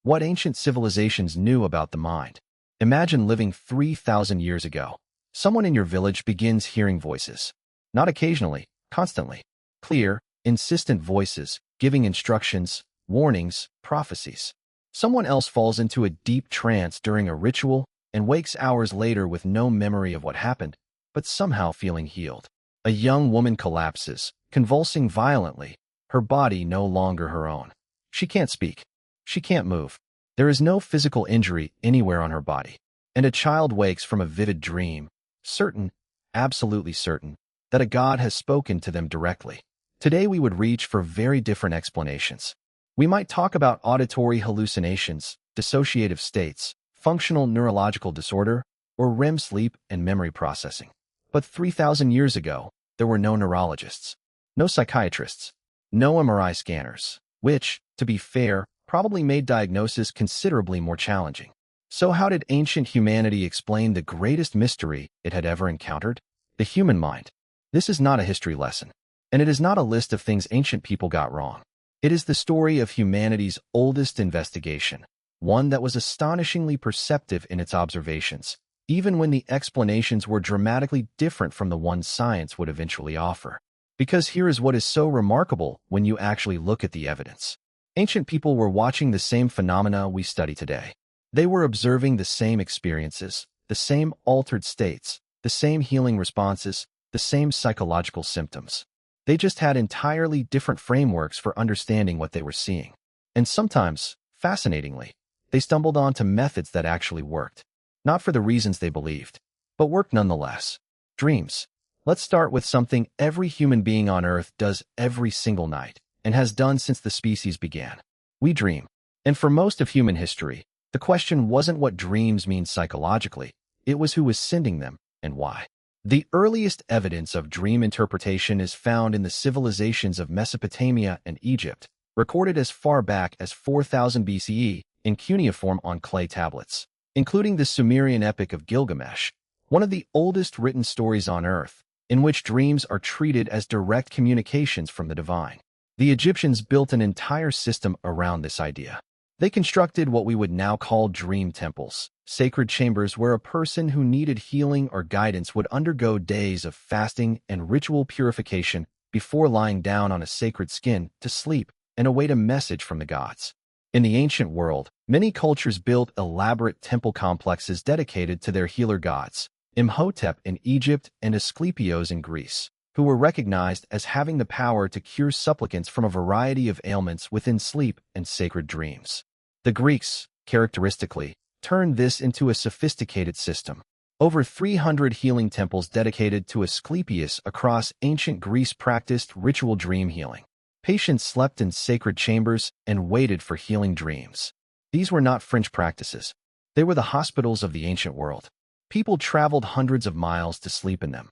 What ancient civilizations knew about the mind. Imagine living 3,000 years ago. Someone in your village begins hearing voices. Not occasionally, constantly. Clear, insistent voices, giving instructions, warnings, prophecies. Someone else falls into a deep trance during a ritual and wakes hours later with no memory of what happened, but somehow feeling healed. A young woman collapses, convulsing violently, her body no longer her own. She can't speak. She can't move. There is no physical injury anywhere on her body. And a child wakes from a vivid dream, certain, absolutely certain, that a god has spoken to them directly. Today we would reach for very different explanations. We might talk about auditory hallucinations, dissociative states, functional neurological disorder, or REM sleep and memory processing. But 3,000 years ago, there were no neurologists, no psychiatrists, no MRI scanners, which, to be fair, probably made diagnosis considerably more challenging. So how did ancient humanity explain the greatest mystery it had ever encountered? The human mind. This is not a history lesson, and it is not a list of things ancient people got wrong. It is the story of humanity's oldest investigation, one that was astonishingly perceptive in its observations, even when the explanations were dramatically different from the ones science would eventually offer. Because here is what is so remarkable when you actually look at the evidence. Ancient people were watching the same phenomena we study today. They were observing the same experiences, the same altered states, the same healing responses, the same psychological symptoms. They just had entirely different frameworks for understanding what they were seeing. And sometimes, fascinatingly, they stumbled onto methods that actually worked. Not for the reasons they believed, but worked nonetheless. Dreams. Let's start with something every human being on Earth does every single night, and has done since the species began. We dream. And for most of human history, the question wasn't what dreams mean psychologically, it was who was sending them and why. The earliest evidence of dream interpretation is found in the civilizations of Mesopotamia and Egypt, recorded as far back as 4000 BCE in cuneiform on clay tablets, including the Sumerian epic of Gilgamesh, one of the oldest written stories on Earth, in which dreams are treated as direct communications from the divine. The Egyptians built an entire system around this idea. They constructed what we would now call dream temples, sacred chambers where a person who needed healing or guidance would undergo days of fasting and ritual purification before lying down on a sacred skin to sleep and await a message from the gods. In the ancient world, many cultures built elaborate temple complexes dedicated to their healer gods, Imhotep in Egypt and Asclepios in Greece, who were recognized as having the power to cure supplicants from a variety of ailments within sleep and sacred dreams. The Greeks, characteristically, turned this into a sophisticated system. Over 300 healing temples dedicated to Asclepius across ancient Greece practiced ritual dream healing. Patients slept in sacred chambers and waited for healing dreams. These were not fringe practices. They were the hospitals of the ancient world. People traveled hundreds of miles to sleep in them.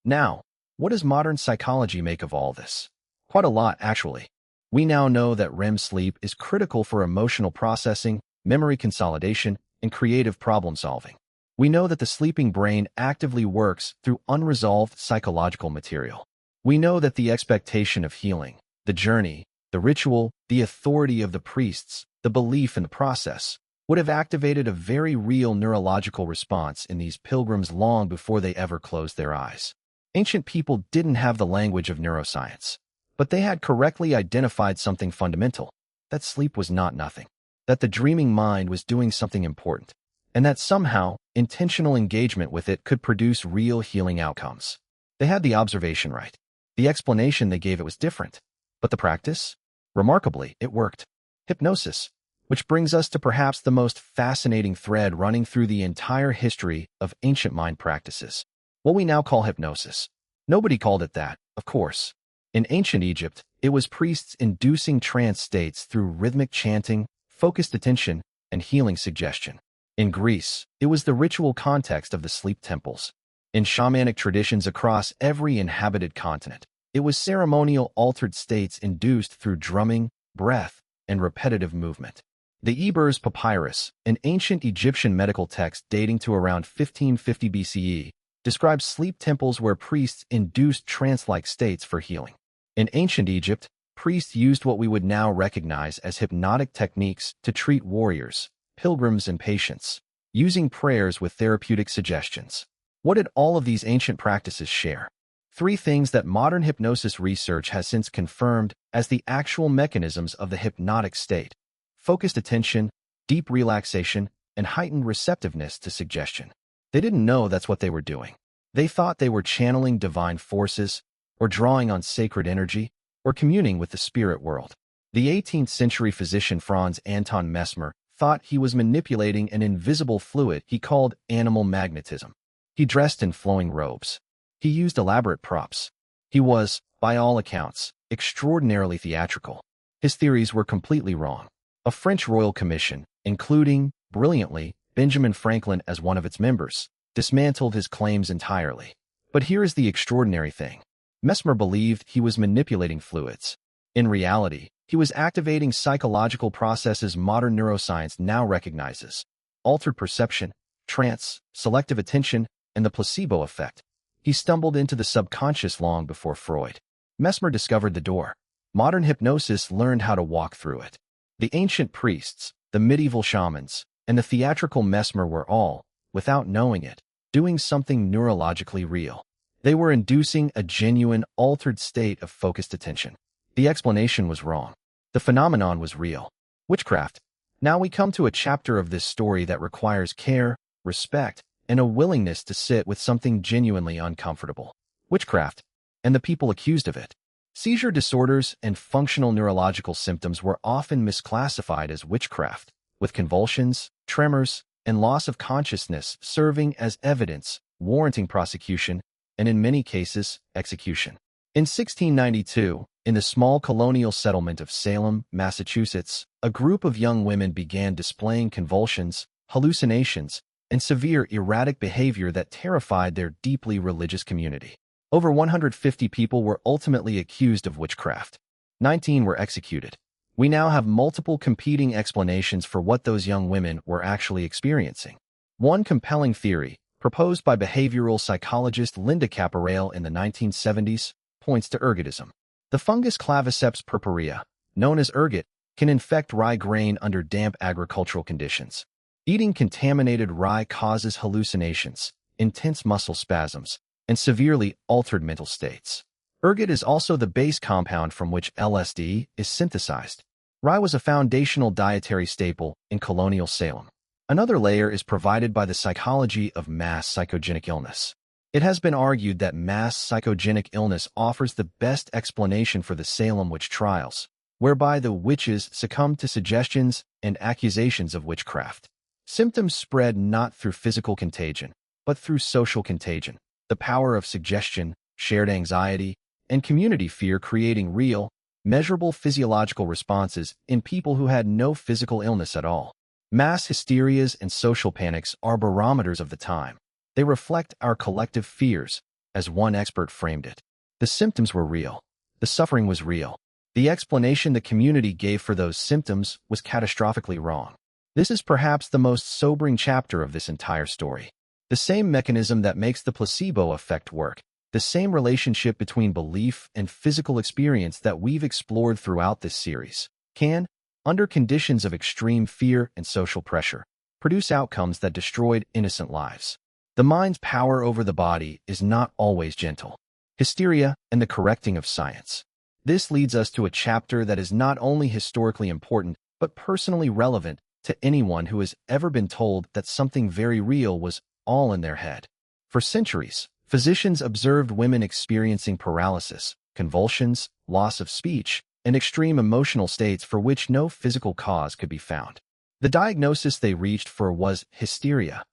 Now, what does modern psychology make of all this? Quite a lot, actually. We now know that REM sleep is critical for emotional processing, memory consolidation, and creative problem-solving. We know that the sleeping brain actively works through unresolved psychological material. We know that the expectation of healing, the journey, the ritual, the authority of the priests, the belief in the process, would have activated a very real neurological response in these pilgrims long before they ever closed their eyes. Ancient people didn't have the language of neuroscience, but they had correctly identified something fundamental, that sleep was not nothing, that the dreaming mind was doing something important, and that somehow intentional engagement with it could produce real healing outcomes. They had the observation right. The explanation they gave it was different, but the practice? Remarkably, it worked. Hypnosis, which brings us to perhaps the most fascinating thread running through the entire history of ancient mind practices. What we now call hypnosis. Nobody called it that, of course. In ancient Egypt, it was priests inducing trance states through rhythmic chanting, focused attention, and healing suggestion. In Greece, it was the ritual context of the sleep temples. In shamanic traditions across every inhabited continent, it was ceremonial altered states induced through drumming, breath, and repetitive movement. The Ebers Papyrus, an ancient Egyptian medical text dating to around 1550 BCE, describes sleep temples where priests induced trance-like states for healing. In ancient Egypt, priests used what we would now recognize as hypnotic techniques to treat warriors, pilgrims, and patients, using prayers with therapeutic suggestions. What did all of these ancient practices share? Three things that modern hypnosis research has since confirmed as the actual mechanisms of the hypnotic state: focused attention, deep relaxation, and heightened receptiveness to suggestion. They didn't know that's what they were doing. They thought they were channeling divine forces, or drawing on sacred energy, or communing with the spirit world. The 18th century physician Franz Anton Mesmer thought he was manipulating an invisible fluid he called animal magnetism. He dressed in flowing robes. He used elaborate props. He was, by all accounts, extraordinarily theatrical. His theories were completely wrong. A French royal commission, including, brilliantly, Benjamin Franklin as one of its members, dismantled his claims entirely. But here is the extraordinary thing. Mesmer believed he was manipulating fluids. In reality, he was activating psychological processes modern neuroscience now recognizes: altered perception, trance, selective attention, and the placebo effect. He stumbled into the subconscious long before Freud. Mesmer discovered the door. Modern hypnosis learned how to walk through it. The ancient priests, the medieval shamans, and the theatrical Mesmer were all, without knowing it, doing something neurologically real. They were inducing a genuine, altered state of focused attention. The explanation was wrong. The phenomenon was real. Witchcraft. Now we come to a chapter of this story that requires care, respect, and a willingness to sit with something genuinely uncomfortable. Witchcraft, and the people accused of it. Seizure disorders and functional neurological symptoms were often misclassified as witchcraft, with convulsions, tremors, and loss of consciousness serving as evidence, warranting prosecution, and in many cases, execution. In 1692, in the small colonial settlement of Salem, Massachusetts, a group of young women began displaying convulsions, hallucinations, and severe erratic behavior that terrified their deeply religious community. Over 150 people were ultimately accused of witchcraft. 19 were executed. We now have multiple competing explanations for what those young women were actually experiencing. One compelling theory, proposed by behavioral psychologist Linda Caporael in the 1970s, points to ergotism. The fungus Claviceps purpurea, known as ergot, can infect rye grain under damp agricultural conditions. Eating contaminated rye causes hallucinations, intense muscle spasms, and severely altered mental states. Ergot is also the base compound from which LSD is synthesized. Rye was a foundational dietary staple in colonial Salem. Another layer is provided by the psychology of mass psychogenic illness. It has been argued that mass psychogenic illness offers the best explanation for the Salem witch trials, whereby the witches succumbed to suggestions and accusations of witchcraft. Symptoms spread not through physical contagion, but through social contagion. The power of suggestion, shared anxiety, and community fear creating real, measurable physiological responses in people who had no physical illness at all. Mass hysterias and social panics are barometers of the time. They reflect our collective fears, as one expert framed it. The symptoms were real. The suffering was real. The explanation the community gave for those symptoms was catastrophically wrong. This is perhaps the most sobering chapter of this entire story. The same mechanism that makes the placebo effect work, the same relationship between belief and physical experience that we've explored throughout this series, can, under conditions of extreme fear and social pressure, produce outcomes that destroyed innocent lives. The mind's power over the body is not always gentle. Hysteria and the correcting of science. This leads us to a chapter that is not only historically important, but personally relevant to anyone who has ever been told that something very real was all in their head. For centuries, physicians observed women experiencing paralysis, convulsions, loss of speech, and extreme emotional states for which no physical cause could be found. The diagnosis they reached for was hysteria,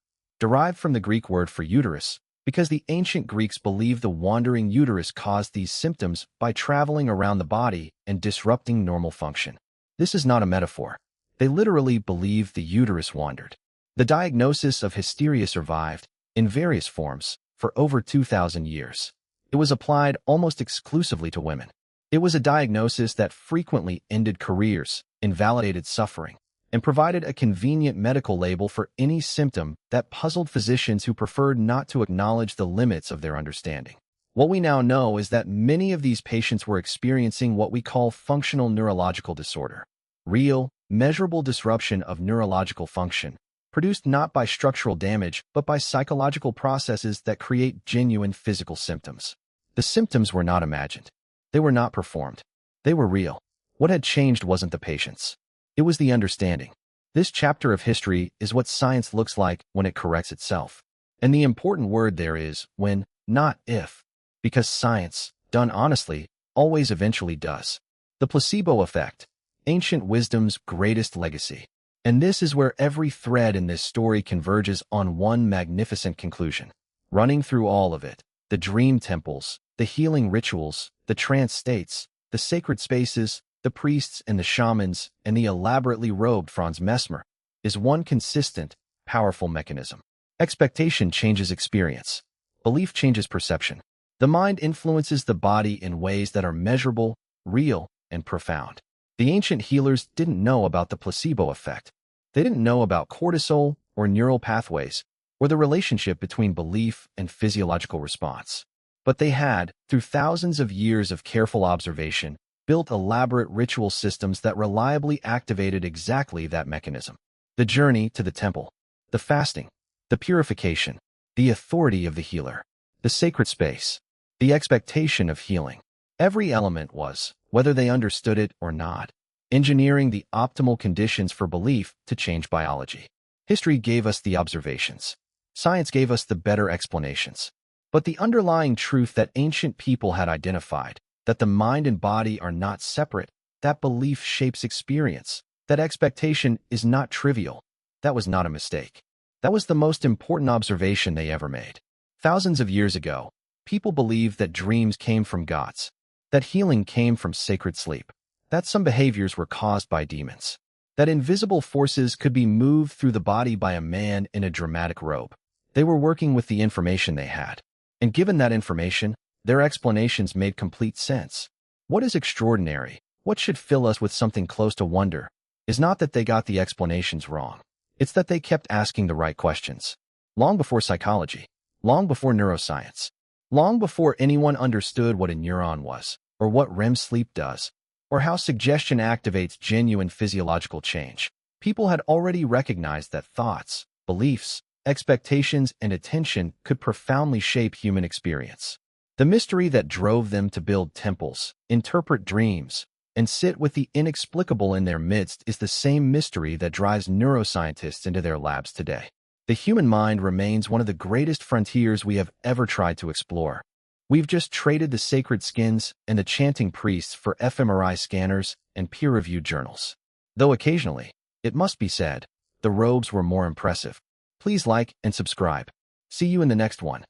derived from the Greek word for uterus, because the ancient Greeks believed the wandering uterus caused these symptoms by traveling around the body and disrupting normal function. This is not a metaphor. They literally believed the uterus wandered. The diagnosis of hysteria survived, in various forms, for over 2,000 years. It was applied almost exclusively to women. It was a diagnosis that frequently ended careers, invalidated suffering, and provided a convenient medical label for any symptom that puzzled physicians who preferred not to acknowledge the limits of their understanding. What we now know is that many of these patients were experiencing what we call functional neurological disorder, real, measurable disruption of neurological function, produced not by structural damage but by psychological processes that create genuine physical symptoms. The symptoms were not imagined. They were not performed. They were real. What had changed wasn't the patients. It was the understanding. This chapter of history is what science looks like when it corrects itself. And the important word there is when, not if. Because science, done honestly, always eventually does. The placebo effect, ancient wisdom's greatest legacy. And this is where every thread in this story converges on one magnificent conclusion. Running through all of it, the dream temples, the healing rituals, the trance states, the sacred spaces, the priests and the shamans, and the elaborately robed Franz Mesmer, is one consistent, powerful mechanism. Expectation changes experience. Belief changes perception. The mind influences the body in ways that are measurable, real, and profound. The ancient healers didn't know about the placebo effect. They didn't know about cortisol or neural pathways or the relationship between belief and physiological response. But they had, through thousands of years of careful observation, built elaborate ritual systems that reliably activated exactly that mechanism. The journey to the temple, the fasting, the purification, the authority of the healer, the sacred space, the expectation of healing. Every element was, whether they understood it or not, engineering the optimal conditions for belief to change biology. History gave us the observations. Science gave us the better explanations. But the underlying truth that ancient people had identified, that the mind and body are not separate, that belief shapes experience, that expectation is not trivial, that was not a mistake. That was the most important observation they ever made. Thousands of years ago, people believed that dreams came from gods, that healing came from sacred sleep, that some behaviors were caused by demons, that invisible forces could be moved through the body by a man in a dramatic robe. They were working with the information they had. And given that information, their explanations made complete sense. What is extraordinary, what should fill us with something close to wonder, is not that they got the explanations wrong. It's that they kept asking the right questions. Long before psychology, long before neuroscience, long before anyone understood what a neuron was, or what REM sleep does, or how suggestion activates genuine physiological change, people had already recognized that thoughts, beliefs, expectations, and attention could profoundly shape human experience. The mystery that drove them to build temples, interpret dreams, and sit with the inexplicable in their midst is the same mystery that drives neuroscientists into their labs today. The human mind remains one of the greatest frontiers we have ever tried to explore. We've just traded the sacred skins and the chanting priests for fMRI scanners and peer-reviewed journals. Though occasionally, it must be said, the robes were more impressive. Please like and subscribe. See you in the next one.